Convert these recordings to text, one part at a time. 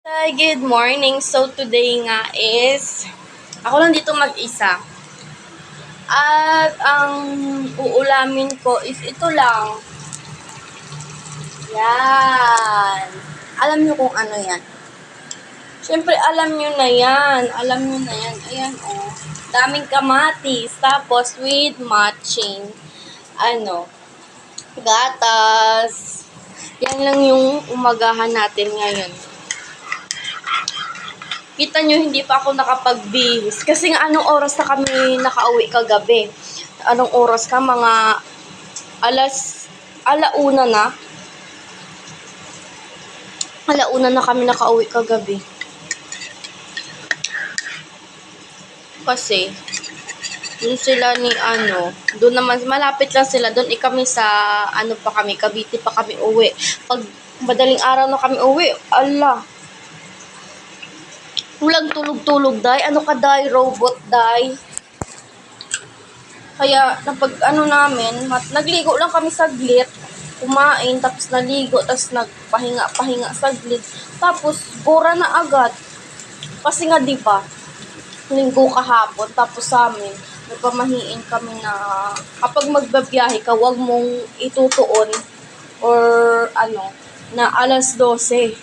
Hi, good morning. So, today nga is, ako lang dito mag-isa. At ang uulamin ko is ito lang. Yan. Alam nyo kung ano yan. Siyempre, alam nyo na yan. Alam nyo na yan. Ayan, oh. Daming kamatis. Tapos, with matching, gatas. Yan lang yung umagahan natin ngayon. Kita nyo, hindi pa ako nakapagbihis. Kasi nga, anong oras na kami nakauwi kagabi? Anong oras ka? Mga alauna na. Alauna na kami nakauwi kagabi. Kasi, dun sila ni doon naman, malapit lang sila. Doon kami sa, Cavite pa kami uwi. Pag madaling araw na kami uwi, walang tulog-tulog, day. Ano ka, day? Robot, day. Kaya, namin, nagligo lang kami saglit. Kumain, tapos naligo, tapos nagpahinga saglit. Tapos, bora na agad. Kasi nga, di ba, linggo kahapon, tapos sa amin, nagpamahiin kami na kapag magbabiyahe ka, wag mong itutuon or na alas 12.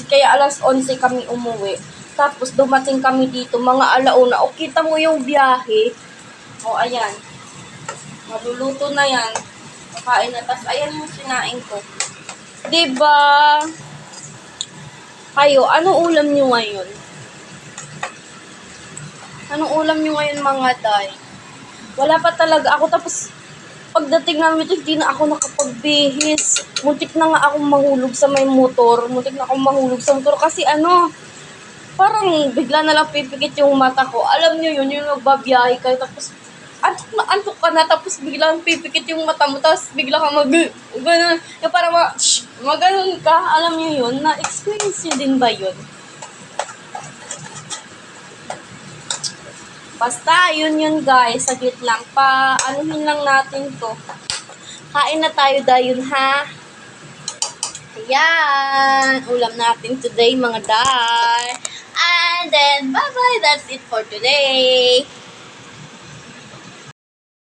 Kaya alas 11 kami umuwi. Tapos dumating kami dito, mga alauna. O, kita mo yung biyahe. O, ayan. Maluluto na yan. Kakain na. Tapos, ayan yung sinain ko. Diba? Kayo, anong ulam nyo ngayon? Anong ulam nyo ngayon, mga day? Wala pa talaga ako. Tapos, pagdating namin ito, hindi na ako nakapagbihis. Muntik na nga akong mahulog sa may motor. Kasi parang bigla na lang pipikit yung mata ko. Alam nyo yun, yung magbabiyahe kayo. Tapos, antok ka na. Tapos, biglang pipikit yung mata mo. Tapos, bigla ka gano'n. Yung parang maganon ka. Alam nyo yun, na-experience nyo din ba yun? Basta, yun guys. Saglit lang. Anuhin lang natin to. Kain na tayo dayon, ha? Ayan. Ulam natin today, mga day. And then, bye-bye. That's it for today.